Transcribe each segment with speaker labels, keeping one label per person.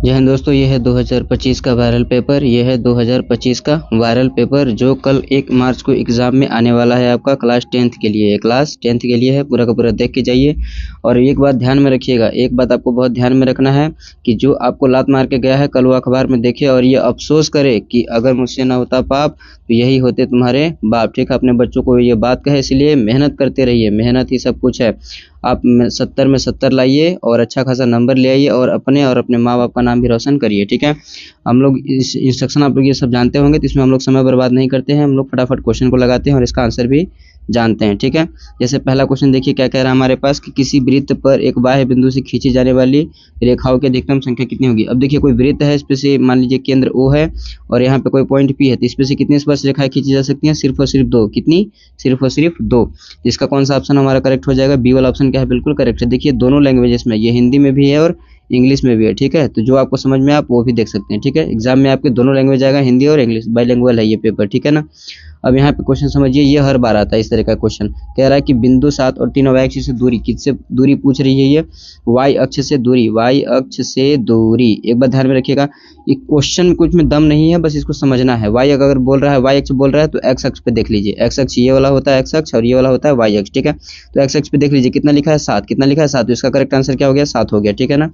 Speaker 1: जय हिंद दोस्तों, ये है 2025 का वायरल पेपर। ये है 2025 का वायरल पेपर जो कल 1 मार्च को एग्ज़ाम में आने वाला है। आपका क्लास 10th के लिए है, क्लास 10th के लिए है। पूरा का पूरा देख के जाइए। और एक बात ध्यान में रखिएगा, एक बात आपको बहुत ध्यान में रखना है कि जो आपको लात मार के गया है कल वो अखबार में देखे और ये अफसोस करे कि अगर मुझसे ना होता पाप तो यही होते तुम्हारे बाप। ठीक है, अपने बच्चों को ये बात कहे, इसलिए मेहनत करते रहिए। मेहनत ही सब कुछ है। आप 70 में 70 लाइए और अच्छा खासा नंबर ले आइए और अपने माँ बाप का नाम भी रोशन करिए। ठीक है, हम लोग इस इंस्ट्रक्शन आप लोग ये सब जानते होंगे, तो इसमें हम लोग समय बर्बाद नहीं करते हैं। हम लोग फटाफट क्वेश्चन को लगाते हैं और इसका आंसर भी जानते हैं। ठीक है, जैसे पहला क्वेश्चन देखिए क्या कह रहा है हमारे पास कि किसी वृत्त पर एक बाह्य बिंदु से खींची जाने वाली रेखाओं की अधिकतम संख्या कितनी होगी। अब देखिए कोई वृत्त है, इस पे से मान लीजिए केंद्र O है और यहाँ पे कोई पॉइंट P है, तो इस पे से कितनी स्पर्श रेखाएं खींची जा सकती हैं? सिर्फ और सिर्फ 2। कितनी? सिर्फ और सिर्फ 2। इसका कौन सा ऑप्शन हमारा करेक्ट हो जाएगा? बी वाला ऑप्शन क्या है? बिल्कुल करेक्ट है। देखिए दोनों लैंग्वेजेस में, ये हिंदी में भी है और इंग्लिश में भी है। ठीक है, तो जो आपको समझ में आप वो भी देख सकते हैं। ठीक है, एग्जाम में आपके दोनों लैंग्वेज आएगा, हिंदी और इंग्लिश, बाइलिंगुअल है ये पेपर। ठीक है ना। अब यहाँ पे क्वेश्चन समझिए, ये हर बार आता है इस तरह का क्वेश्चन। कह रहा है कि बिंदु 7 और 3 वाई अक्ष से दूरी, किससे दूरी पूछ रही है? ये वाई अक्ष से दूरी, वाई अक्ष से दूरी। एक बात ध्यान में रखिएगा, ये क्वेश्चन कुछ में दम नहीं है, बस इसको समझना है। वाई अगर बोल रहा है, वाई अक्ष बोल रहा है, तो एक्स अक्ष पे देख लीजिए। एक्स अक्ष ये वाला होता है एक्स अक्ष और ये वाला होता है वाई अक्ष। ठीक है, तो एक्स अक्ष पे देख लीजिए कितना लिखा है? 7। कितना लिखा है? 7। तो इसका करेक्ट आंसर क्या हो गया? 7 हो गया। ठीक है ना।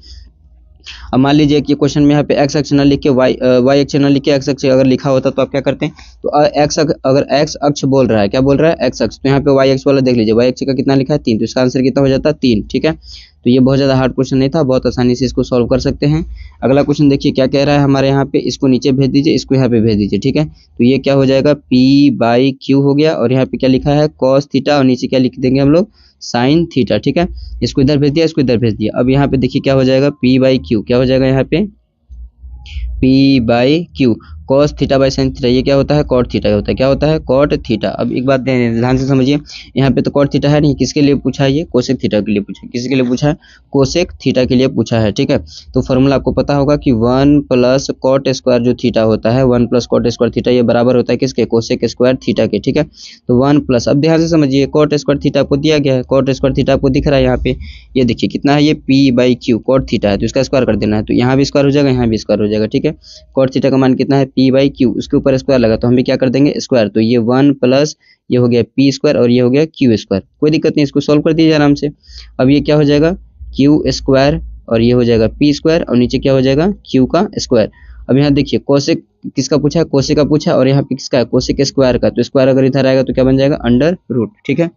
Speaker 1: अब मान लीजिए कि क्वेश्चन में यहाँ पे एक्स अक्ष न लिख के वाई अक्ष न लिख के एक्स अक्ष अगर लिखा होता तो आप क्या करते हैं? तो अगर एक्स अक्ष बोल रहा है, क्या बोल रहा है? एक्स अक्ष, तो यहाँ पे वाई अक्ष वाला देख लीजिए, वाई अक्ष का कितना लिखा है? 3। तो इसका आंसर कितना हो जाता है? 3। ठीक है, तो ये बहुत ज़्यादा हार्ड क्वेश्चन नहीं था, बहुत आसानी से इसको सॉल्व कर सकते हैं। अगला क्वेश्चन देखिए क्या कह रहा है हमारे यहाँ पे, इसको नीचे भेज दीजिए, इसको यहाँ पे भेज दीजिए। ठीक है, तो ये क्या हो जाएगा? P/Q हो गया और यहाँ पे क्या लिखा है? cos थीटा और नीचे क्या लिख देंगे हम लोग? Sine theta. ठीक है, इसको इधर भेज दिया, इसको इधर भेज दिया। अब यहाँ पे देखिए क्या हो जाएगा? P/Q क्या हो जाएगा यहाँ पे? P/Q cos theta by sine theta. ये क्या होता है? cot थीटा होता है। क्या होता है? cot theta. अब एक बात ध्यान से समझिए, यहाँ पे तो cot थीटा है नहीं, किसके लिए पूछा है? ये कोसेक थीटा के लिए पूछा है। किसके लिए पूछा है? कोसेक थीटा के लिए पूछा है। ठीक है, तो फॉर्मूला आपको पता होगा कि 1 प्लस कॉट स्क्वायर जो थीटा होता है, 1 प्लस कॉट स्क्वायर थीटा, ये बराबर होता है किसके? कोसेक स्क्वायर थीटा के। ठीक है, तो 1 प्लस, अब ध्यान से समझिए, कॉट स्क्वायर थीटा आपको दिया गया है, कॉट स्क्वायर थीटा आपको दिख रहा है यहाँ पे। ये देखिए कितना है? ये P/Q कॉट थीटा है, तो इसका स्क्वायर कर देना है, तो यहाँ भी स्क्वायर हो जाएगा, यहाँ भी स्क्वायर हो जाएगा। ठीक है, कॉट थीटा का मान कितना है? P/Q, उसके ऊपर स्क्वायर लगा तो हम भी क्या कर देंगे? स्क्वायर। तो ये 1 प्लस ये हो गया P स्क्वायर और ये हो गया Q स्क्वायर। कोई दिक्कत नहीं, इसको सॉल्व कर दीजिए आराम से। अब ये क्या हो जाएगा? Q स्क्वायर और ये हो जाएगा P स्क्वायर और नीचे क्या हो जाएगा? Q का स्क्वायर। अब यहाँ देखिए कोसेक किसका पूछा है? कोसेक का पूछा और यहाँ पे किसका है? कोसेक स्क्वायर का। तो स्क्वायर अगर इधर आएगा तो क्या बन जाएगा? Under root. ठीक है,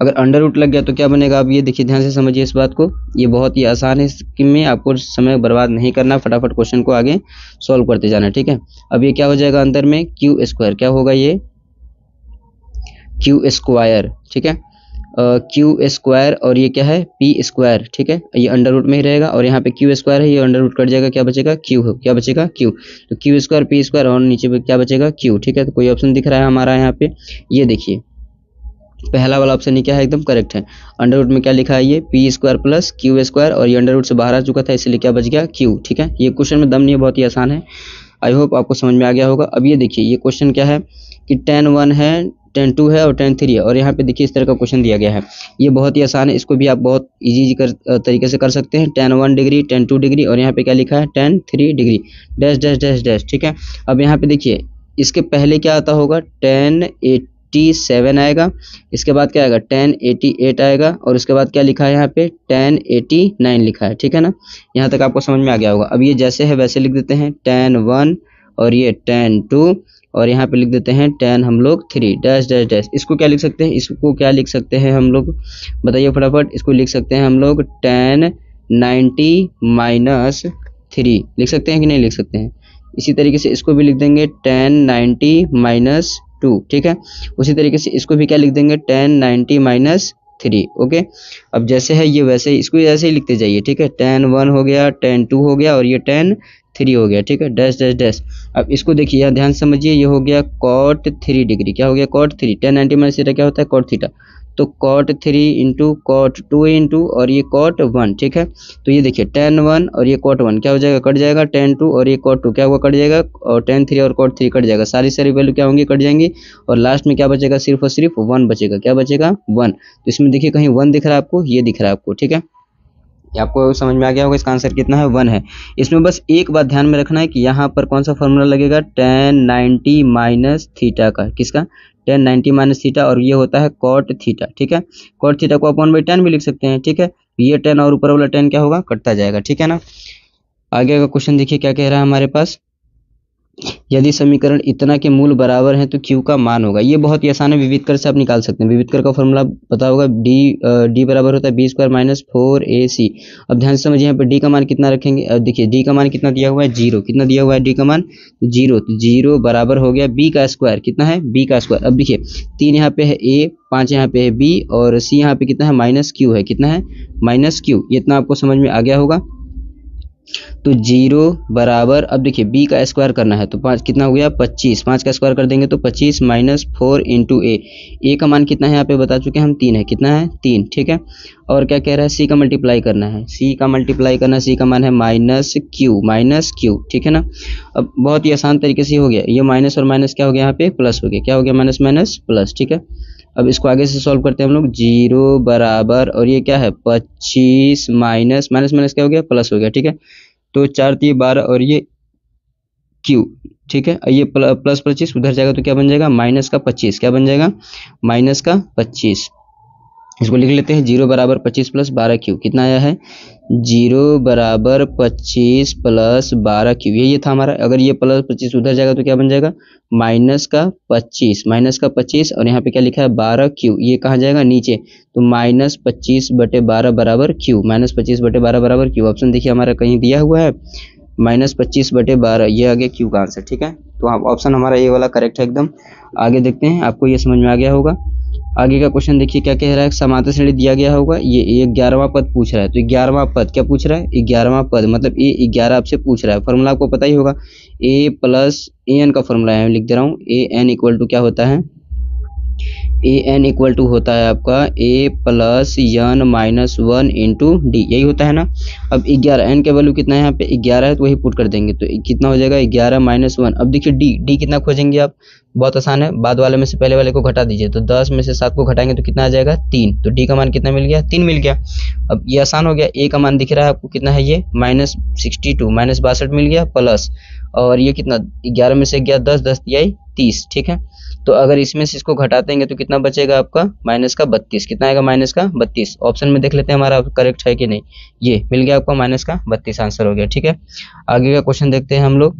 Speaker 1: अगर अंडर रूट लग गया तो क्या बनेगा? अब ये देखिए ध्यान से समझिए इस बात को, ये बहुत ही आसान है, इसमें आपको समय बर्बाद नहीं करना, फटाफट क्वेश्चन को आगे सॉल्व करते जाना। ठीक है, अब ये क्या हो जाएगा? अंदर में Q स्क्वायर, क्या होगा? ये Q स्क्वायर। ठीक है, Q स्क्वायर और ये क्या है? P square. ठीक है, ये अंडर रूट में ही रहेगा और यहाँ पे Q स्क्वायर है, ये अंडर रूट कट जाएगा, क्या बचेगा? Q हो, क्या बचेगा? Q। तो Q स्क्वायर P स्क्वायर और नीचे पे क्या बचेगा? Q। ठीक है, तो कोई ऑप्शन दिख रहा है हमारा यहाँ पे? ये देखिए पहला वाला ऑप्शन ही क्या है? एकदम करेक्ट है। अंडर रूट में क्या लिखा है? ये P square plus Q square और ये अंडर रूट से बाहर आ चुका था, इसलिए क्या बच गया? Q। ठीक है, ये क्वेश्चन में दम नहीं है, बहुत ही आसान है। आई होप आपको समझ में आ गया होगा। अब ये देखिए ये क्वेश्चन क्या है कि tan 1 है, tan 2 है और tan 3 है और यहाँ पे देखिए इस तरह का क्वेश्चन दिया गया है। ये बहुत ही आसान है, इसको भी आप बहुत इजी तरीके से कर सकते हैं। tan 1 डिग्री, tan 2 डिग्री और यहाँ पे क्या लिखा है? tan 3 degree, dash dash dash dash. ठीक है, अब यहाँ पे देखिए इसके पहले क्या आता होगा? tan 87 आएगा, इसके बाद क्या आएगा? tan 88 आएगा और उसके बाद क्या लिखा है यहाँ पे? tan 89 लिखा है। ठीक है ना, यहाँ तक आपको समझ में आ गया होगा। अब ये जैसे है वैसे लिख देते हैं, tan 1 और ये tan 2 और यहाँ पे लिख देते हैं tan हम लोग 3 डैश डैश डैश। इसको क्या लिख सकते हैं? इसको क्या लिख सकते हैं हम लोग? बताइए फटाफट। इसको लिख सकते हैं हम लोग tan 90 - 3 लिख सकते हैं कि नहीं लिख सकते हैं? इसी तरीके से इसको भी लिख देंगे tan 90 - 2। ठीक है, उसी तरीके से इसको भी क्या लिख देंगे? tan 90 - 3। ओके, अब जैसे है ये वैसे ही इसको ऐसे ही लिखते जाइए। ठीक है, tan 1 हो गया, tan 2 हो गया और ये tan 3 हो गया। ठीक है, डैश डैश डैश। अब इसको देखिए यहाँ ध्यान समझिए, ये हो गया cot 3 डिग्री। क्या हो गया? cot 3। tan 90 - थीटा क्या होता है? cot theta. तो cot 3 इंटू cot 2 इंटू और ये cot 1। ठीक है, तो ये देखिए tan 1 और ये cot 1 क्या हो जाएगा? कट जाएगा। tan 2 और ये cot 2 क्या हुआ? कट जाएगा और tan 3 और cot 3 कट जाएगा। सारी वैल्यू क्या होंगी? कट जाएंगी और लास्ट में क्या बचेगा? सिर्फ और सिर्फ 1 बचेगा। क्या बचेगा? 1। तो इसमें देखिए कहीं 1 दिख रहा है आपको? ये दिख रहा है आपको। ठीक है, ये आपको समझ में आ गया होगा। इसका आंसर कितना है 1 है। इसमें बस एक बात ध्यान में रखना है कि यहाँ पर कौन सा फॉर्मूला लगेगा, tan 90 माइनस थीटा का, किसका, tan 90 माइनस थीटा, और ये होता है cot थीटा, ठीक है। cot थीटा को आप 1/tan भी लिख सकते हैं, ठीक है। ये tan और ऊपर वाला tan क्या होगा, कटता जाएगा, ठीक है ना। आगे का क्वेश्चन देखिए क्या कह रहा है हमारे पास, यदि समीकरण इतना के मूल बराबर हैं तो Q का मान होगा। ये बहुत ही आसान है, विविधकर से आप निकाल सकते हैं। विविधकर का फॉर्मूला पता होगा, D बराबर होता है b² माइनस 4ac। अब ध्यान से समझिए, यहाँ पे D का मान कितना रखेंगे। अब देखिए D का मान कितना दिया हुआ है, 0। कितना दिया हुआ है D का मान, 0। तो 0 बराबर हो गया b का स्क्वायर, कितना है, b का स्क्वायर। अब देखिए 3 यहाँ पे है a, 5 यहाँ पे है b, और c यहाँ पे कितना है, माइनस q है, कितना है, माइनस q। ये इतना आपको समझ में आ गया होगा। तो 0 बराबर, अब देखिए b का स्क्वायर करना है तो 5 कितना हो गया, 25। 5 का स्क्वायर कर देंगे तो 25 माइनस 4 इंटू a का मान कितना है, यहाँ पे बता चुके हैं हम, 3 है, कितना है, 3, ठीक है। और क्या कह रहा है, c का मल्टीप्लाई करना है, c का मल्टीप्लाई करना है, c का मान है माइनस q, ठीक है ना। अब बहुत ही आसान तरीके से हो गया, ये माइनस और माइनस क्या हो गया, यहाँ पे प्लस हो गया, क्या हो गया, माइनस माइनस प्लस, ठीक है। अब इसको आगे से सॉल्व करते हैं हम लोग। 0 बराबर, और ये क्या है, 25 माइनस माइनस माइनस क्या हो गया, प्लस हो गया, ठीक है। तो 4 3 12 और ये Q, ठीक है। ये प्लस 25 उधर जाएगा तो क्या बन जाएगा, माइनस का 25, क्या बन जाएगा, माइनस का 25। इसको लिख लेते हैं, 0 बराबर 25 प्लस 12Q, कितना आया है, 0 बराबर 25 प्लस 12Q, ये था हमारा। अगर ये प्लस 25 उधर जाएगा तो क्या बन जाएगा, माइनस का 25, और यहाँ पे क्या लिखा है, 12Q, ये कहाँ जाएगा, नीचे, तो माइनस 25/12 बराबर Q, माइनस 25/12 बराबर Q। ऑप्शन देखिए हमारा कहीं दिया हुआ है माइनस 25/12, ये आ गया Q का आंसर, ठीक है। तो ऑप्शन हमारा ये वाला करेक्ट है एकदम। आगे देखते हैं, आपको ये समझ में आ गया होगा। आगे का क्वेश्चन देखिए क्या कह रहा है, समांतर श्रेणी दिया गया होगा, ये 11वां पद पूछ रहा है। तो 11वां पद क्या पूछ रहा है, 11वां पद, मतलब ये 11 आपसे पूछ रहा है। फॉर्मूला आपको पता ही होगा, a प्लस an का फॉर्मूला है, लिख दे रहा हूँ, an इक्वल टू क्या होता है, an इक्वल टू होता है आपका a plus n minus 1 into D, यही होता है ना। अब 11, n के वैल्यू कितना है, यहाँ पे 11 है तो वही पुट कर देंगे, तो कितना हो जाएगा, 11 माइनस 1। अब देखिए d कितना खोजेंगे आप, बहुत आसान है, बाद वाले में से पहले वाले को घटा दीजिए, तो 10 में से 7 को घटाएंगे तो कितना आ जाएगा, 3। तो d का मान कितना मिल गया, 3 मिल गया। अब ये आसान हो गया, a का मान दिख रहा है आपको कितना है, ये माइनस 62 माइनस 62 मिल गया, प्लस, और ये कितना, 11 में से गया 10, 10 दिया 30, ठीक है। तो अगर इसमें से इसको घटा देंगे तो कितना बचेगा आपका, माइनस का 32, कितना आएगा, माइनस का 32। ऑप्शन में देख लेते हैं हमारा करेक्ट है कि नहीं, ये मिल गया आपको, माइनस का 32 आंसर हो गया, ठीक है। आगे का क्वेश्चन देखते हैं हम लोग।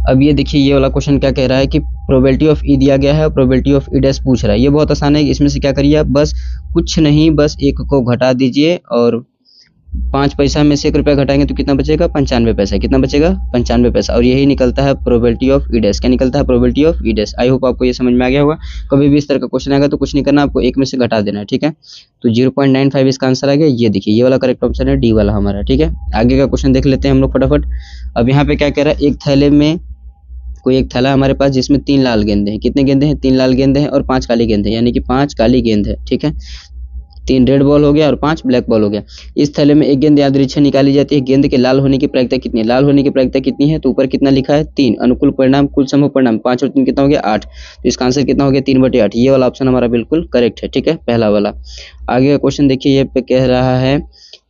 Speaker 1: अब ये देखिए, ये वाला क्वेश्चन क्या कह रहा है कि प्रोबेबिलिटी ऑफ ई दिया गया है और प्रोबेबिलिटी ऑफ ई डैश पूछ रहा है। ये बहुत आसान है, इसमें से क्या करिए आप, बस कुछ नहीं, बस एक को घटा दीजिए, और 5 पैसा में से 1 रुपया घटाएंगे तो कितना बचेगा, 95 पैसा, कितना बचेगा, 95 पैसा। और यही निकलता है प्रोबेबिलिटी ऑफ ई डैश, क्या निकलता है, probability of E dash. I hope आपको ये समझ में आ गया होगा। कभी भी इस तरह का क्वेश्चन आएगा तो कुछ नहीं करना, आपको 1 में से घटा देना है, ठीक है। तो 0.95 इसका आंसर आ गया। ये देखिए, ये वाला करेक्ट ऑप्शन है, डी वाला हमारा, ठीक है। आगे का क्वेश्चन देख लेते हैं हम लोग फटाफट। अब यहाँ पे क्या कह रहा है, एक थैले में, कोई एक थैला हमारे पास जिसमें 3 लाल गेंदे हैं, कितने गेंदे हैं, 3 लाल गेंदे हैं और 5 काली गेंदे हैं, यानी कि 5 काली गेंद है, ठीक है। 3 रेड बॉल हो गया और 5 ब्लैक बॉल हो गया। इस थैले में एक गेंद यादृच्छिक निकाली जाती है, गेंद के लाल होने की प्रायिकता कितनी है, लाल होने की प्रायिकता कितनी है, तो ऊपर कितना लिखा है, 3। अनुकूल परिणाम, कुल संभव परिणाम, 5 और 3 कितना हो गया, 8। तो इसका आंसर कितना हो गया, 3/8। ये वाला ऑप्शन हमारा बिल्कुल करेक्ट है, ठीक है, पहला वाला। आगे का क्वेश्चन देखिए, ये पे कह रहा है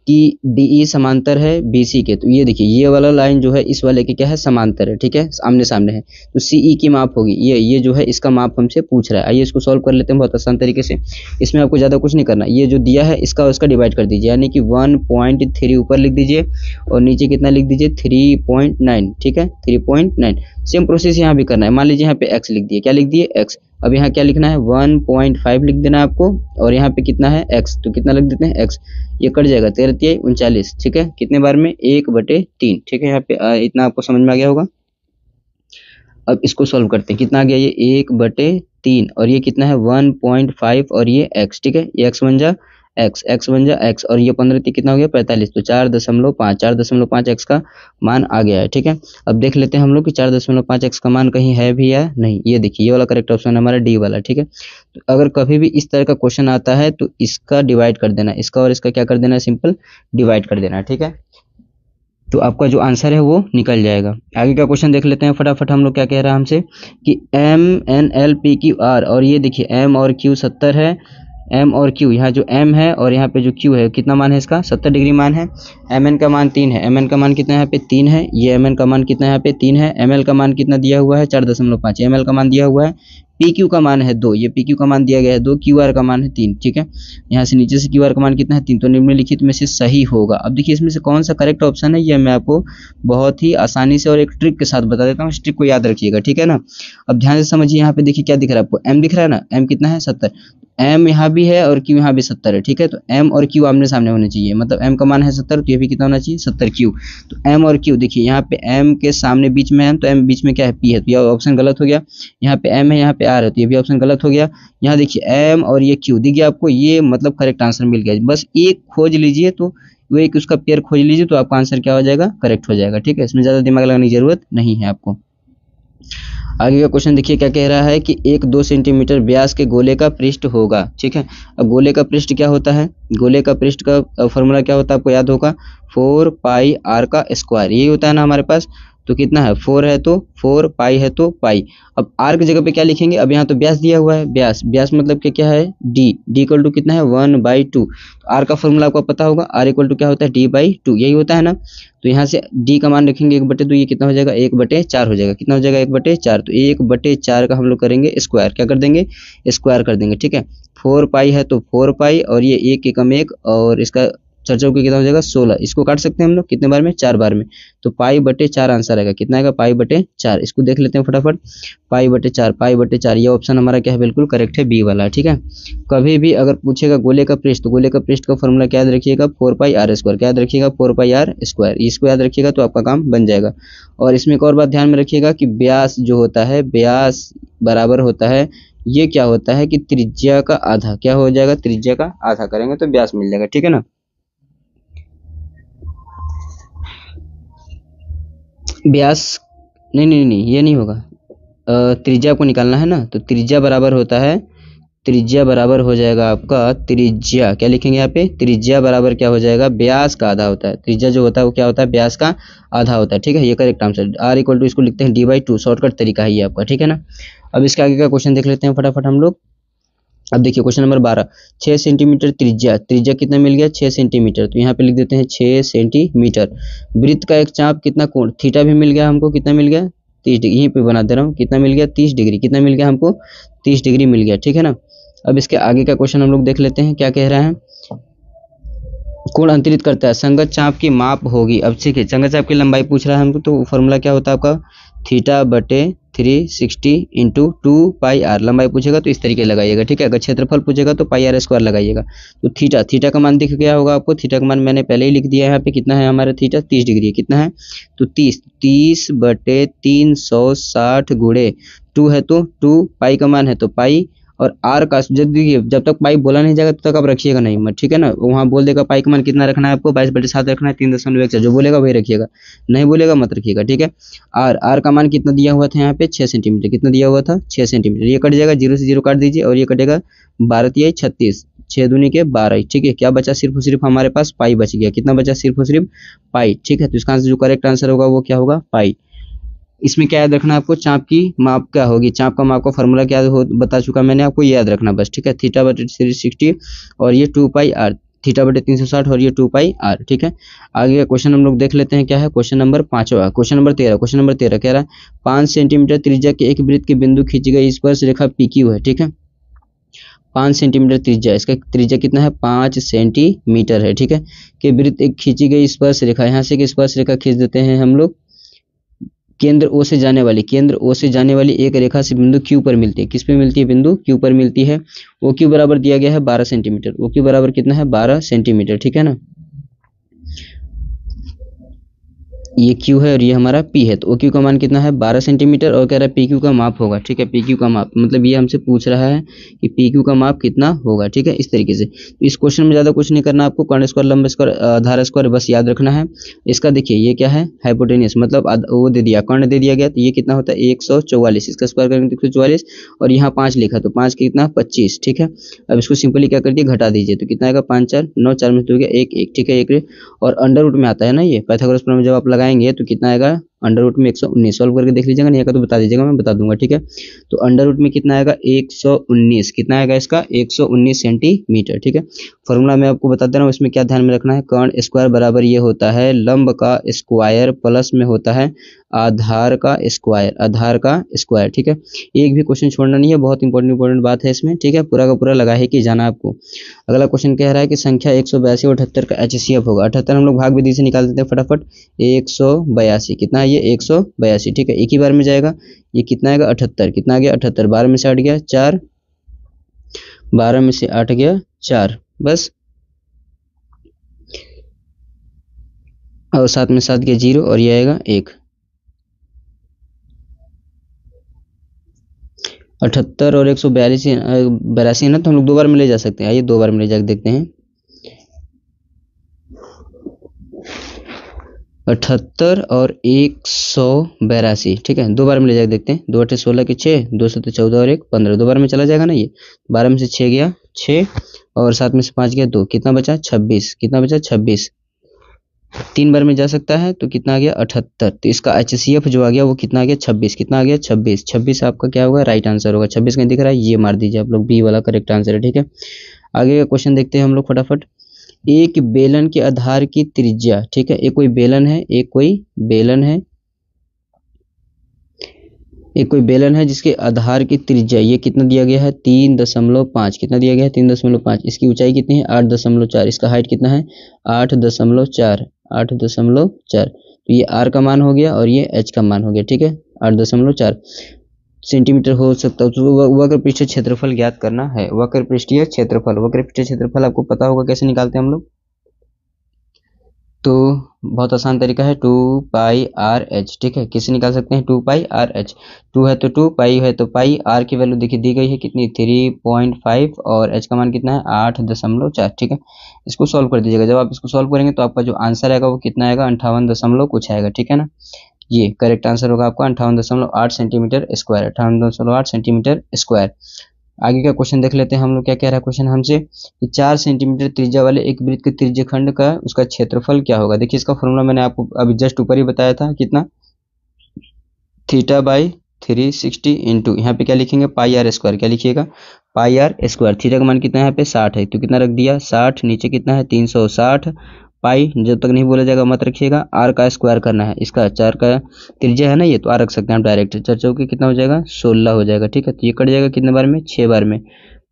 Speaker 1: कि DE समांतर है BC के। तो ये देखिए, ये वाला लाइन जो है इस वाले के क्या है, समांतर है, ठीक है, आमने सामने है। तो CE की माप होगी, ये जो है इसका माप हमसे पूछ रहा है। आइए इसको सॉल्व कर लेते हैं बहुत आसान तरीके से। इसमें आपको ज़्यादा कुछ नहीं करना, ये जो दिया है इसका और इसका डिवाइड कर दीजिए, यानी कि 1.3 ऊपर लिख दीजिए और नीचे कितना लिख दीजिए, 3.9, ठीक है, 3.9। सेम प्रोसेस यहाँ भी करना है। मान लीजिए यहाँ पे x लिख दिए, क्या लिख दिए, x। अब यहाँ क्या लिखना है, 1.5 लिख देना है आपको, और यहाँ पे कितना है, x, तो कितना लिख देते हैं, x। ये कट जाएगा, 13 39, ठीक है, कितने बार में, 1/3, ठीक है। यहाँ पे इतना आपको समझ में आ गया होगा। अब इसको सॉल्व करते हैं, कितना आ गया, ये 1/3, और ये कितना है 1.5, और ये x, ठीक है, ये x बन जा x, और ये 15 कितना हो गया, 45। तो 4.5 x का मान आ गया है, ठीक है। अब देख लेते हैं हम लोग कि 4.5 x का मान कहीं है भी या नहीं। ये देखिए, ये वाला करेक्ट ऑप्शन है हमारा, डी वाला, ठीक है। तो अगर कभी भी इस तरह का क्वेश्चन आता है तो इसका डिवाइड कर देना, इसका और इसका क्या कर देना, सिंपल डिवाइड कर देना, ठीक है। तो आपका जो आंसर है वो निकल जाएगा। आगे का क्वेश्चन देख लेते हैं फटाफट हम लोग। क्या कह रहा है हमसे कि MNLPQR, और ये देखिए M और Q 70 है, एम और क्यू, यहाँ जो एम है और यहाँ पे जो क्यू है कितना मान है इसका 70 डिग्री मान है। एम एन का मान 3 है, एम एन का मान कितना यहाँ पे 3 है, ये एम एन का मान कितना यहाँ पे 3 है, एम एल का मान कितना दिया हुआ है 4.5, एम एल का मान दिया हुआ है, पी क्यू का मान है 2, ये पी क्यू का मान दिया गया है 2, क्यू आर का मान है 3। ठीक है, यहाँ से नीचे से क्यू आर का मान कितना है 3, तो निम्नलिखित में से सही होगा। अब देखिए इसमें से कौन सा करेक्ट ऑप्शन है, ये मैं आपको बहुत ही आसानी से और एक ट्रिक के साथ बता देता हूँ, इस ट्रिक को याद रखिएगा। ठीक है ना, अब ध्यान से समझिए, यहाँ पे देखिए क्या दिख रहा है आपको, एम दिख रहा है ना, एम कितना है 70, एम यहाँ भी है और क्यू यहाँ भी 70 है। ठीक है, तो एम और क्यू आमने सामने होने चाहिए, मतलब एम का मान है 70 तो ये भी कितना होना चाहिए 70 क्यू। तो एम और क्यू देखिए, यहाँ पे एम के सामने बीच में एम, तो एम बीच में क्या है पी है, तो यह ऑप्शन गलत हो गया। यहाँ पे एम है, यहाँ पे आर है, तो ये भी ऑप्शन गलत हो गया। यहाँ देखिए एम और ये क्यू दिख गया आपको, ये मतलब करेक्ट आंसर मिल गया। बस एक खोज लीजिए, तो वो एक उसका पेयर खोज लीजिए तो आपका आंसर क्या हो जाएगा, करेक्ट हो जाएगा। ठीक है, इसमें ज़्यादा दिमाग लगाने की जरूरत नहीं है आपको। आगे का क्वेश्चन देखिए क्या कह रहा है कि एक 2 सेंटीमीटर व्यास के गोले का पृष्ठ होगा। ठीक है, अब गोले का पृष्ठ क्या होता है, गोले का पृष्ठ का फॉर्मूला क्या होता है आपको याद होगा, 4 पाई आर का स्क्वायर, यही होता है ना हमारे पास। तो कितना है 4 है तो 4, पाई है तो पाई। अब आर की जगह पे क्या लिखेंगे, अब यहाँ तो व्यास दिया हुआ है, व्यास व्यास मतलब कि क्या है डी, डी इक्वल टू कितना है 1/2। तो आर का फॉर्मूला आपको पता होगा, आर इक्वल टू क्या होता है d/2, यही होता है ना। तो यहाँ से डी का मान रखेंगे 1/2, ये कितना हो जाएगा 1/4 हो जाएगा, कितना हो जाएगा 1/4, तो 1/4 का हम लोग करेंगे स्क्वायर, क्या कर देंगे स्क्वायर कर देंगे। ठीक है, 4 पाई है तो 4 पाई और ये 1 एकम 1 और इसका चर्चा कितना हो जाएगा 16, इसको काट सकते हैं हम लोग कितने बार में 4 बार में, तो π/4 आंसर आएगा, कितना आएगा π/4। इसको देख लेते हैं फटाफट, π/4 ये ऑप्शन हमारा क्या है बिल्कुल करेक्ट है, बी वाला। ठीक है, कभी भी अगर पूछेगा गोले का पृष्ठ, तो गोले का पृष्ठ का फॉर्मूला क्या याद रखिएगा 4πr², क्या याद रखिएगा 4πr², इसको याद रखिएगा तो आपका काम बन जाएगा। और इसमें एक और बात ध्यान में रखिएगा कि व्यास जो होता है, व्यास बराबर होता है, ये क्या होता है कि त्रिज्या का आधा, क्या हो जाएगा त्रिज्या का आधा करेंगे तो व्यास मिल जाएगा। ठीक है ना, व्यास नहीं ये नहीं होगा, त्रिज्या को निकालना है ना, तो त्रिज्या बराबर होता है, त्रिज्या बराबर हो जाएगा आपका त्रिज्या, क्या लिखेंगे यहाँ पे त्रिज्या बराबर क्या हो जाएगा व्यास का आधा होता है, त्रिज्या जो होता है वो क्या होता है व्यास का आधा होता है। ठीक है, ये correct answer, R equal to इसको लिखते हैं d/2, शॉर्टकट तरीका है ये आपका। ठीक है ना, अब इसके आगे का क्वेश्चन देख लेते हैं फटाफट हम लोग। अब देखिए क्वेश्चन नंबर 12, 6 सेंटीमीटर त्रिज्या, त्रिज्या कितना मिल गया 6 सेंटीमीटर, तो यहाँ पे लिख देते हैं 6 सेंटीमीटर। वृत्त का एक चाप कितना कोण, थीटा भी मिल गया हमको, कितना मिल गया 30 डिग्री, यहीं पे बना दे रहा हूँ, कितना मिल गया 30 डिग्री, कितना मिल गया हमको 30 डिग्री मिल गया। ठीक है ना, अब इसके आगे का क्वेश्चन हम लोग देख लेते हैं क्या कह रहा है, कोण अंतरित करता है, संगत चाप की माप होगी। अब ठीक है, संगत चाप की लंबाई पूछ रहा है हमको, तो फॉर्मूला क्या होता है आपका θ/360 × 2πr, लंबाई पूछेगा तो इस तरीके लगाइएगा। ठीक है, अगर क्षेत्रफल पूछेगा तो πr² लगाइएगा। तो थीटा का मान दिख गया होगा आपको, थीटा का मान मैंने पहले ही लिख दिया है यहाँ पे, कितना है हमारा थीटा 30 डिग्री है, कितना है तो 30/360 गुणे 2 है तो 2, पाई का मान है तो पाई, और आर का जब तक पाई बोला नहीं जाएगा तब तक आप रखिएगा नहीं मत। ठीक है ना, वहाँ बोल देगा पाई का मान कितना रखना है आपको 22/7 रखना है, 3.1, जो बोलेगा वही रखिएगा, नहीं बोलेगा मत रखिएगा। ठीक है, आर का मान कितना दिया हुआ था यहाँ पे 6 सेंटीमीटर, कितना दिया हुआ था 6 सेंटीमीटर, ये कट जाएगा 0 से 0 काट दीजिए और ये कटेगा 12×3 = 36, 6 दूनी के 12। ठीक है, क्या बचा सिर्फ और सिर्फ हमारे पास पाई बच गया, कितना बचा सिर्फ और सिर्फ पाई। ठीक है, तो इसका आंसर जो करेक्ट आंसर होगा वो क्या होगा पाई। इसमें क्या याद रखना है आपको, चाप की माप क्या होगी, चाप का माप का फॉर्मूला क्या बता चुका मैंने आपको, ये याद रखना बस। ठीक है, θ/360 और ये 2πr, θ/360 और ये 2πr। ठीक है, आगे का क्वेश्चन हम लोग देख लेते हैं क्या है, क्वेश्चन नंबर 5वां, क्वेश्चन नंबर 13 कह रहा है 5 सेंटीमीटर त्रिज्या के एक वृत्त के बिंदु खींची गई स्पर्श रेखा PQ है। ठीक है, 5 सेंटीमीटर त्रिज्या, इसका त्रिज्या कितना है 5 सेंटीमीटर है। ठीक है, कि वृत्त एक खींची गई स्पर्श रेखा, यहाँ से एक स्पर्श रेखा खींच देते हैं हम लोग, केंद्र O से जाने वाली एक रेखा से बिंदु Q पर मिलती है, किस पे मिलती है बिंदु Q पर मिलती है। OQ बराबर दिया गया है 12 सेंटीमीटर, OQ बराबर कितना है 12 सेंटीमीटर। ठीक है ना, ये Q है और ये हमारा P है, तो OQ का मान कितना है 12 सेंटीमीटर और कह रहा है PQ का माप होगा। ठीक है, PQ का माप मतलब ये हमसे पूछ रहा है कि PQ का माप कितना होगा। ठीक है, इस तरीके से। तो इस क्वेश्चन में ज़्यादा कुछ नहीं करना आपको, कर्ण स्क्वायर, लंब स्क्वायर, आधार स्क्वायर बस याद रखना है। इसका देखिए ये क्या है हाइपोटेनियस, मतलब वो दे दिया, कर्ण दे दिया गया, तो ये कितना होता है 144, इसका स्क्वायर करेंगे तो 144 और यहाँ 5 लिखा तो 5 कितना 25। ठीक है, अब इसको सिंपली क्या कर दिए घटा दीजिए, तो कितना आएगा 5 4 9, 4 में हो गया 1 1। ठीक है, 1 और अंडर रूट में आता है ना, ये पाइथागोरस प्रमेय जब आप लगाएंगे तो कितना आएगा अंडर रूट में 119 सॉल्व करके देख लीजिएगा, नहीं आएगा तो बता दीजिएगा, मैं बता दूंगा, ठीक है। तो अंडर रूट में कितना आएगा 119, कितना आएगा इसका 119 सेंटीमीटर, ठीक है। फॉर्मूला मैं आपको बता दे रहा हूँ, इसमें क्या ध्यान में रखना है, कर्ण स्क्वायर बराबर ये होता है लंब का स्क्वायर प्लस में होता है आधार का स्क्वायर, आधार का स्क्वायर, ठीक है। एक भी क्वेश्चन छोड़ना नहीं है, बहुत इंपॉर्टेंट बात है इसमें, ठीक है। पूरा का पूरा लगा है कि जाना आपको। अगला क्वेश्चन कह रहा है कि संख्या 182 और 78 का HCF होगा। 78 हम लोग भाग विधि से निकाल देते हैं फटाफट। 182 कितना है ये 182, ठीक है। एक ही बार में जाएगा, ये कितना आएगा 78, कितना आ गया 78, 12 में से 8 गया 4, 12 में से 8 गया 4, बस, और 7 में 7 गया 0, और ये आएगा 1। 78 और 182 है ना, तो हम लोग 2 बार में ले जा सकते हैं। आइए 2 बार में ले जाकर देखते हैं। 78 और 182, ठीक है, 2 बार में ले जाकर देखते हैं। 2 8 16 के 6, 2 7 14 और 1 15, 2 बार में चला जाएगा ना ये। 12 में से 6 गया 6, और 7 में से 5 गया 2, कितना बचा 26, कितना बचा 26। 3 बार में जा सकता है, तो कितना आ गया 78। तो इसका HCF जो आ गया वो कितना आ गया 26, कितना आ गया 26। 26 आपका क्या होगा राइट आंसर होगा। 26 कहीं दिख रहा है, ये मार दीजिए आप लोग, बी वाला करेक्ट आंसर है, ठीक है। आगे का क्वेश्चन देखते हैं हम लोग फटाफट। एक बेलन के आधार की त्रिज्या, ठीक है, एक कोई बेलन है, एक कोई बेलन है, एक कोई बेलन है जिसके आधार की त्रिज्या ये कितना दिया गया है 3.5, कितना दिया गया है 3.5। इसकी ऊंचाई कितनी है 8.4, इसका हाइट कितना है 8.4, 8.4। तो ये r का मान हो गया और ये h का मान हो गया, ठीक है। 8.4 सेंटीमीटर हो सकता है। तो वक्र पृष्ठीय क्षेत्रफल ज्ञात करना है। वक्र पृष्ठीय क्षेत्रफल, वक्र पृष्ठीय क्षेत्रफल आपको पता होगा कैसे निकालते हैं हम लोग। तो बहुत आसान तरीका है, 2 पाई आर एच, ठीक है। किसे निकाल सकते हैं 2 पाई आर एच। 2 है तो 2, पाई है तो पाई, आर की वैल्यू देखिए दी गई है कितनी 3.5, और एच का मान कितना है 8.4, ठीक है। इसको सॉल्व कर दीजिएगा। जब आप इसको सॉल्व करेंगे तो आपका जो आंसर आएगा वो कितना आएगा 58 कुछ आएगा, ठीक है ना। ये करेक्ट आंसर होगा आपका 58.8 सेंटीमीटर स्क्वायर, 58.8 सेंटीमीटर स्क्वायर। आगे का क्वेश्चन देख लेते हैं हम लोग, क्या कह रहा है क्वेश्चन हमसे कि 4 सेंटीमीटर त्रिज्या वाले एक वृत्त के त्रिज्यखंड का उसका क्षेत्रफल क्या होगा। देखिए इसका फॉर्मूला मैंने आपको अभी जस्ट ऊपर ही बताया था, कितना θ/360 इंटू यहाँ पे क्या लिखेंगे पाई आर स्क्वायर, क्या लिखिएगा पाई आर स्क्वायर। थीटा का मान कितना है यहाँ पे 60 है, तो कितना रख दिया 60, नीचे कितना है 360, पाई जब तक नहीं बोला जाएगा मत रखिएगा। आर का स्क्वायर करना है, इसका 4 का त्रिज्या है ना ये, तो आर रख सकते हैं आप डायरेक्ट। 4 चौके कितना हो जाएगा 16 हो जाएगा, ठीक है। तो ये कट जाएगा कितने बार में 6 बार में,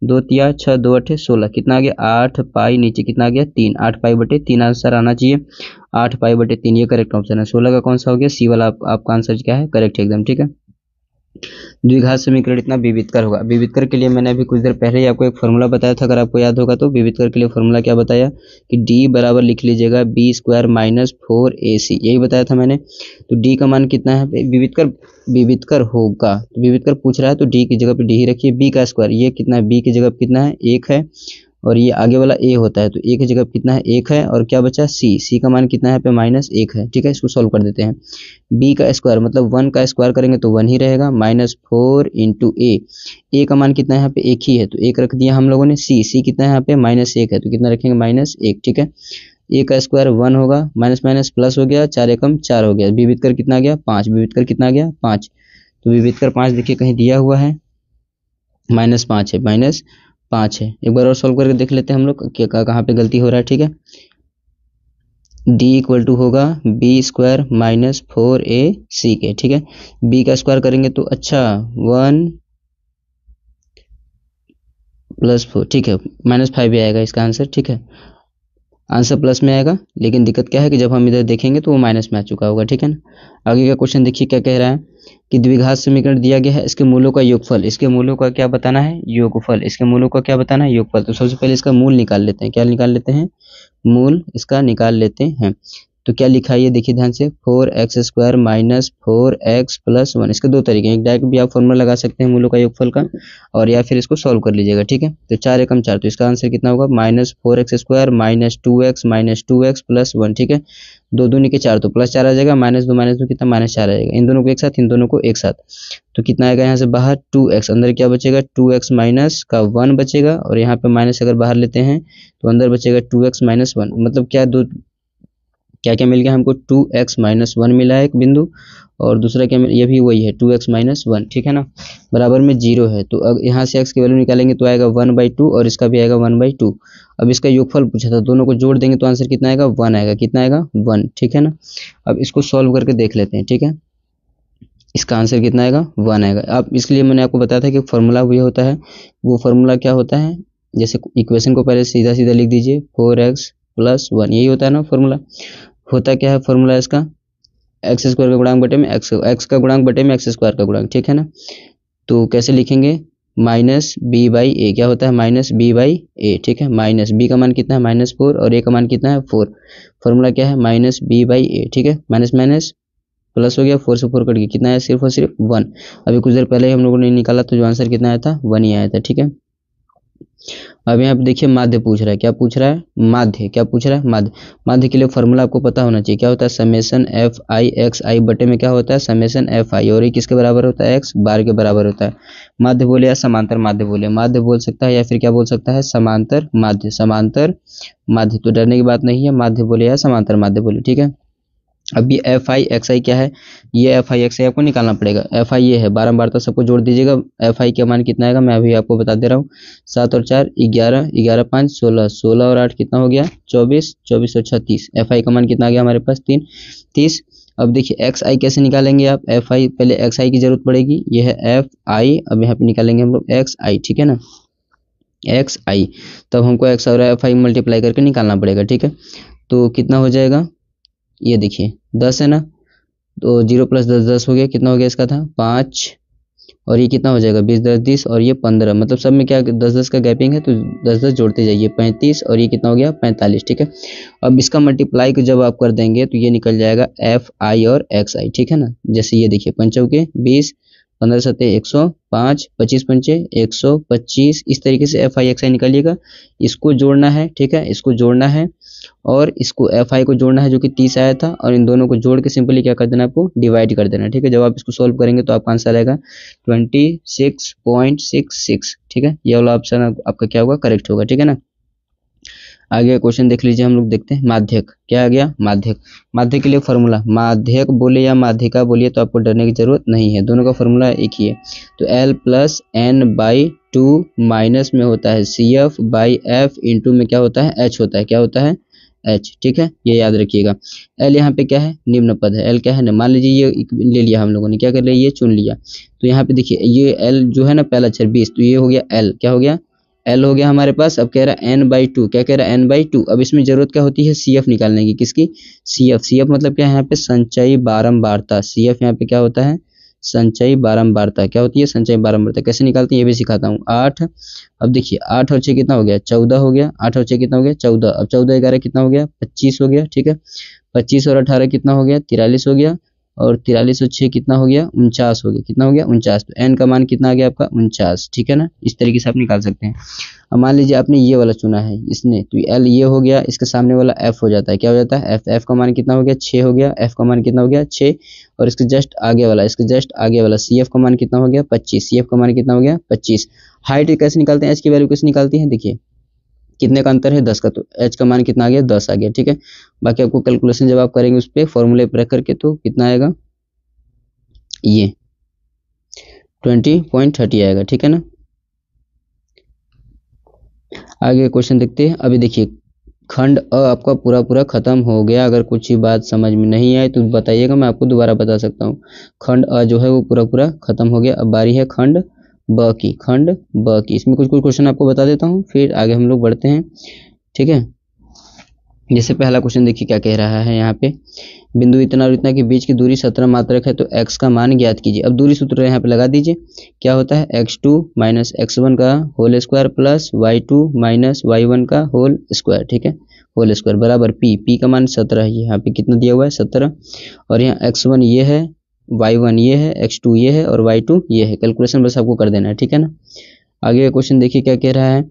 Speaker 1: 2 तिया 6, 2 8 16, कितना आ गया 8 पाई, नीचे कितना आ गया 3, 8 पाई बटे 3 आंसर आना चाहिए। 8 पाई बटे 3 ये करेक्ट ऑप्शन है। 16 का कौन सा हो गया सी वाला, आपका आंसर क्या है करेक्ट एकदम, ठीक है। द्विघात समीकरण इतना विविधकर होगा। विविधकर के लिए मैंने अभी कुछ देर पहले ही आपको एक फॉर्मूला बताया था, अगर आपको याद होगा तो। विविधकर के लिए फॉर्मूला क्या बताया कि d बराबर लिख लीजिएगा b² माइनस 4ac, यही बताया था मैंने। तो d का मान कितना है विविधकर होगा, तो विविधकर पूछ रहा है तो d की जगह पे d ही रखिए। b का स्क्वायर ये कितना है, b की जगह पे कितना है 1 है, और ये आगे वाला a होता है, तो a की जगह पे कितना है 1 है, और क्या बचा c का मान कितना है पे -1 है, ठीक है। इसको सॉल्व कर देते हैं। b का स्क्वायर मतलब 1 का स्क्वायर करेंगे तो 1 ही रहेगा, -4 इंटू a का मान कितना है यहाँ पे 1 ही है, तो 1 रख दिया हम लोगों ने। c कितना है यहाँ पे -1 है, तो कितना रखेंगे -1, ठीक है। a का स्क्वायर 1 होगा, माइनस माइनस प्लस हो गया, 4 एकम 4 हो गया। विविधकर कितना गया 5, विविधकर कितना गया 5, तो विविधकर 5 देखिए कहीं दिया हुआ है -5 है, -5 है। एक बार और सॉल्व करके देख लेते हैं हम लोग कहाँ पे गलती हो रहा है, ठीक है। d इक्वल टू होगा b² माइनस 4ac के, ठीक है। b का स्क्वायर करेंगे तो अच्छा 1 + 4, ठीक है, -5 भी आएगा इसका आंसर, ठीक है। आंसर प्लस में आएगा, लेकिन दिक्कत क्या है कि जब हम इधर देखेंगे तो वो माइनस में आ चुका होगा, ठीक है ना। आगे का क्वेश्चन देखिए क्या कह रहा है कि द्विघात समीकरण दिया गया है, इसके मूलों का योगफल, इसके मूलों का क्या बताना है योगफल, इसके मूलों का क्या बताना है योगफल। तो सबसे पहले इसका मूल निकाल लेते हैं, क्या निकाल लेते हैं मूल इसका निकाल लेते हैं। तो क्या लिखा है ये देखिए ध्यान से, 4x² माइनस 4x + 1। इसके दो तरीके हैं, एक डायरेक्ट भी आप फॉर्मूला लगा सकते हैं मूलों का योगफल का, और या फिर इसको सॉल्व कर लीजिएगा, ठीक है। तो 4 एकम 4, तो इसका आंसर कितना होगा -4x² माइनस 2x + 1, ठीक है। 2 दूनी के 4, तो +4 आ जाएगा, -2 कितना -4 आ जाएगा। इन दोनों को एक साथ, इन दोनों को एक साथ, तो कितना आएगा यहाँ से बाहर 2x, अंदर क्या बचेगा 2x माइनस का 1 बचेगा, और यहाँ पे माइनस अगर बाहर लेते हैं तो अंदर बचेगा 2x - 1। मतलब क्या क्या क्या मिल गया हमको 2x-1 मिला है एक बिंदु, और दूसरा क्या ये भी वही है 2x-1, ठीक है ना, बराबर में 0 है। तो अब यहाँ से x की वैल्यू निकालेंगे तो आएगा 1/2 और इसका भी आएगा 1/2। अब इसका योगफल पूछा था, दोनों को जोड़ देंगे तो आंसर कितना आएगा 1 आएगा। कितना आएगा 1, ठीक है ना। अब इसको सॉल्व करके देख लेते हैं, ठीक है। इसका आंसर कितना आएगा 1 आएगा। अब इसके लिए मैंने आपको बताया था कि फार्मूला ये होता है, वो फार्मूला क्या होता है, जैसे इक्वेशन को पहले सीधा सीधा लिख दीजिए 4x+1, यही होता है ना फार्मूला। होता क्या है फार्मूला इसका, x स्क्वायर का गुणांक बटे में x का गुणांक बटे में x स्क्वायर का गुणांक, ठीक है ना। तो कैसे लिखेंगे, -b/a, क्या होता है -b/a, ठीक है। माइनस b का मान कितना है -4 और a का मान कितना है 4। फार्मूला क्या है -b/a, ठीक है। माइनस माइनस प्लस हो गया, 4 से 4 कट गया, कितना है सिर्फ और सिर्फ 1। अभी कुछ देर पहले ही हम लोगों ने निकाला तो जो आंसर कितना आया था 1 ही आया था, ठीक है। अब यहाँ पे देखिए माध्य पूछ रहा है, क्या पूछ रहा है, माध्य, क्या पूछ रहा है, माध्य। माध्य के लिए फार्मूला आपको पता होना चाहिए, क्या होता है समेशन fi(xi) बटे में क्या होता है समेशन fi, और ये किसके बराबर होता है x बार के बराबर होता है। माध्य बोले या समांतर माध्य बोले, माध्य बोल सकता है या फिर क्या बोल सकता है समांतर माध्य, समांतर माध्य, तो डरने की बात नहीं है, माध्य बोले या समांतर माध्य बोले, ठीक है। अब ये fi(xi) क्या है, ये fi(xi) आपको निकालना पड़ेगा। fi ये है, बारंबार तो सबको जोड़ दीजिएगा। fi का मान कितना आएगा मैं अभी आपको बता दे रहा हूँ, 7 और 4 11, 11 5 16, 16 और 8 कितना हो गया 24, 24 और 6 30। fi का मान कितना आ गया हमारे पास 3, 30। अब देखिए xi कैसे निकालेंगे आप, fi पहले xi की जरूरत पड़ेगी, ये है fi, अब यहाँ पे निकालेंगे हम लोग xi, ठीक है ना, xi, तब हमको x और fi मल्टीप्लाई करके निकालना पड़ेगा, ठीक है। तो कितना हो जाएगा, ये देखिए 10 है ना, तो 0 + 10 10 हो गया, कितना हो गया इसका था 5, और ये कितना हो जाएगा 20 10 30 और ये 15, मतलब सब में क्या 10 10 का गैपिंग है तो 10 10 जोड़ते जाइए 35, और ये कितना हो गया 45, ठीक है। अब इसका मल्टीप्लाई को जब आप कर देंगे तो ये निकल जाएगा fi और xi, ठीक है ना। जैसे ये देखिए 5 चौके 20, 15 सत्ते 105, 25 पंचे 125, इस तरीके से fi xi निकालिएगा। इसको जोड़ना है, ठीक है, इसको जोड़ना है और इसको fi को जोड़ना है जो कि 30 आया था, और इन दोनों को जोड़ के सिंपली क्या कर देना आपको डिवाइड कर देना, ठीक है। जब आप इसको सॉल्व करेंगे तो आपका आंसर आएगा 26.66, ठीक है। ये वाला ऑप्शन आपका क्या होगा करेक्ट होगा, ठीक है ना। आगे क्वेश्चन देख लीजिए, हम लोग देखते हैं माध्यक, क्या आ गया माध्यक। माध्यक के लिए फार्मूला, माध्यक बोले या माध्यिका बोलिए तो आपको डरने की जरूरत नहीं है, दोनों का फार्मूला एक ही है। तो l+n/2 माइनस में होता है CF/F, इंटू में क्या होता है H होता है, क्या होता है H, ठीक है, ये याद रखिएगा। L यहाँ पे क्या है निम्न पद है, L क्या है ना, मान लीजिए ये ले लिया हम लोगों ने, क्या कर लिया ये चुन लिया, तो यहाँ पे देखिए ये L जो है ना पहला अक्षर 20, तो ये हो गया L, क्या हो गया L हो गया हमारे पास। अब कह रहा है n/2, क्या कह रहा है n/2। अब इसमें जरूरत क्या होती है CF निकालने की, किसकी CF मतलब क्या है यहाँ पे संचयी बारंबारता, CF यहाँ पे क्या होता है संचयी बारंबारता, क्या होती है संचयी बारंबारता, कैसे निकालते हैं ये भी सिखाता हूँ। 8, अब देखिए 8 और 6 कितना हो गया 14 हो गया, 8 और 6 कितना हो गया 14, अब 14 11 कितना हो गया 25 हो गया, ठीक है। 25 और 18 कितना हो गया 43 हो गया, और 43 और 6 कितना हो गया 49 हो गया, कितना हो गया 49, तो n का मान कितना आ गया आपका 49, ठीक है ना। इस तरीके से आप निकाल सकते हैं। अब मान लीजिए आपने ये वाला चुना है इसने, तो l ये हो गया, इसके सामने वाला f हो जाता है, क्या हो जाता है f का मान कितना हो गया 6 हो गया, f का मान कितना हो गया 6, और इसके जस्ट आगे वाला CF का मान कितना हो गया 25, CF का मान कितना हो गया 25। हाइट कैसे निकालते हैं, h की वैल्यू कैसे निकालती है, देखिए कितने का अंतर है 10 का, तो h का मान कितना आ गया 10 आ गया, ठीक है। बाकी आपको कैलकुलेशन जब आप करेंगे उस पर फॉर्मूले पर रख करके तो कितना आएगा ये 20.30 आएगा, ठीक है ना। आगे क्वेश्चन देखते हैं। अभी देखिए खंड अ आपका पूरा खत्म हो गया, अगर कुछ ही बात समझ में नहीं आए तो बताइएगा, मैं आपको दोबारा बता सकता हूँ। खंड अ जो है वो पूरा खत्म हो गया। अब बारी है खंड ब की, इसमें कुछ क्वेश्चन आपको बता देता हूँ, फिर आगे हम लोग बढ़ते हैं, ठीक है। जैसे पहला क्वेश्चन देखिए क्या कह रहा है यहाँ पे, बिंदु इतना और इतना के बीच की दूरी 17 मात्रक है तो x का मान ज्ञात कीजिए। अब दूरी सूत्र यहाँ पे लगा दीजिए, क्या होता है x2 माइनस x1 का whole square plus y2 minus y1 का होल स्क्वायर, ठीक है, होल स्क्वायर बराबर p का मान 17 है, यहाँ पे कितना दिया हुआ है 17, और यहाँ x1 ये है, y1 ये है, x2 ये है और y2 ये है। कैलकुलेशन बस आपको कर देना है, ठीक है ना। आगे का क्वेश्चन देखिए क्या कह रहा है,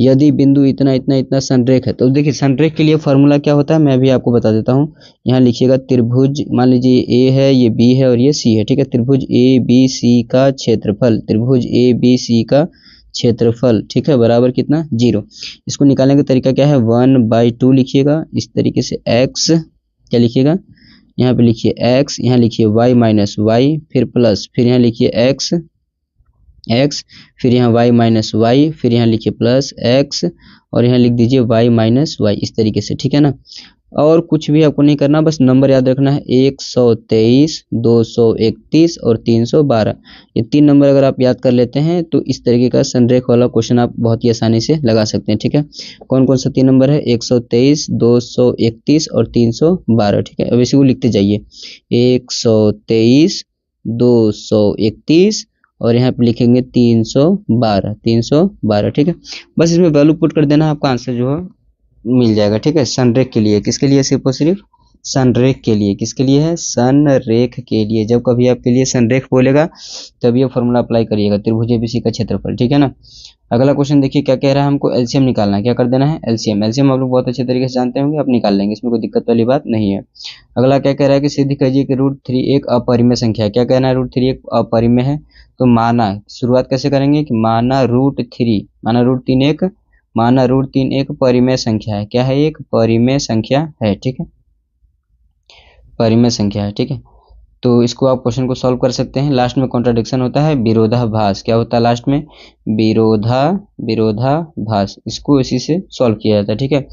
Speaker 1: यदि बिंदु इतना इतना इतना संरेख है, तो देखिए संरेख के लिए फॉर्मूला क्या होता है मैं भी आपको बता देता हूँ। यहाँ लिखिएगा त्रिभुज, मान लीजिए ए है, ये बी है और ये सी है, ठीक है। त्रिभुज ए बी सी का क्षेत्रफल, त्रिभुज ए बी सी का क्षेत्रफल, ठीक है, बराबर कितना 0। इसको निकालने का तरीका क्या है 1/2 लिखिएगा, इस तरीके से x क्या लिखिएगा, यहाँ पे लिखिए x, यहाँ लिखिए y माइनस वाई, फिर प्लस, फिर यहाँ लिखिए x, फिर यहाँ y माइनस वाई, फिर यहाँ लिखिए प्लस x, और यहाँ लिख दीजिए y माइनस वाई, इस तरीके से, ठीक है ना। और कुछ भी आपको नहीं करना, बस नंबर याद रखना है 123, 231 और 312। ये 3 नंबर अगर आप याद कर लेते हैं तो इस तरीके का संरेख वाला क्वेश्चन आप बहुत ही आसानी से लगा सकते हैं, ठीक है। कौन कौन सा 3 नंबर है, 123, 231 और 312, ठीक है। अब इसी को लिखते जाइए, 123, 231 और यहाँ पे लिखेंगे 312, ठीक है। बस इसमें वैल्यू पुट कर देना, आपका आंसर जो है मिल जाएगा, ठीक है। संरेख के लिए, किसके लिए, सिर्फ और सिर्फ संरेख के लिए, किसके लिए है, संरेख के लिए। जब कभी आपके लिए संरेख बोलेगा तब ये फॉर्मूला अप्लाई करिएगा, त्रिभुज एबीसी का क्षेत्रफल, ठीक है ना। अगला क्वेश्चन देखिए क्या कह रहा है, हमको एलसीएम निकालना है। क्या कर देना है, एलसीएम। एलसीएम आप लोग बहुत अच्छे तरीके से जानते होंगे, आप निकाल लेंगे, इसमें कोई दिक्कत वाली बात नहीं है। अगला क्या कह रहा है कि सिद्ध कीजिए कि √3 एक अपरिमेय संख्या है। क्या कहना है, √3 एक अपरिमेय है। तो माना, शुरुआत कैसे करेंगे कि माना √3 एक परिमेय संख्या है। क्या है, एक परिमेय संख्या है, ठीक है, परिमेय संख्या है, ठीक है। तो इसको आप क्वेश्चन को सॉल्व कर सकते हैं। लास्ट में कॉन्ट्राडिक्शन होता है, विरोधाभास। क्या होता है लास्ट में, विरोधाभास। इसको इसी से सॉल्व किया जाता है, ठीक है।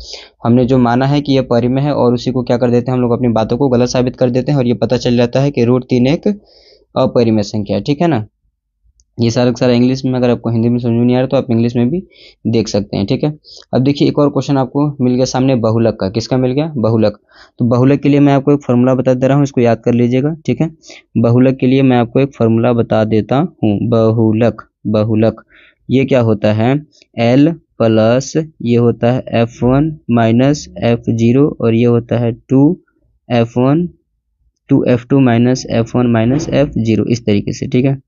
Speaker 1: हमने जो माना है कि यह परिमेय है और उसी को क्या कर देते हैं हम लोग, अपनी बातों को गलत साबित कर देते हैं और ये पता चल जाता है कि √3 एक अपरिमेय संख्या है, ठीक है ना। ये सारा का सारा इंग्लिश में, अगर आपको हिंदी में समझ नहीं आ रहा तो आप इंग्लिश में भी देख सकते हैं, ठीक है। अब देखिए एक और क्वेश्चन आपको मिल गया सामने, बहुलक का। किसका मिल गया, बहुलक। तो बहुलक के लिए मैं आपको एक फॉर्मूला बता दे रहा हूँ, इसको याद कर लीजिएगा, ठीक है। बहुलक के लिए मैं आपको एक फॉर्मूला बता देता हूँ। बहुलक ये क्या होता है, L प्लस ये होता है F1 माइनस F0 और ये होता है 2F1 2F2 minus F1 minus F0, इस तरीके से, ठीक है।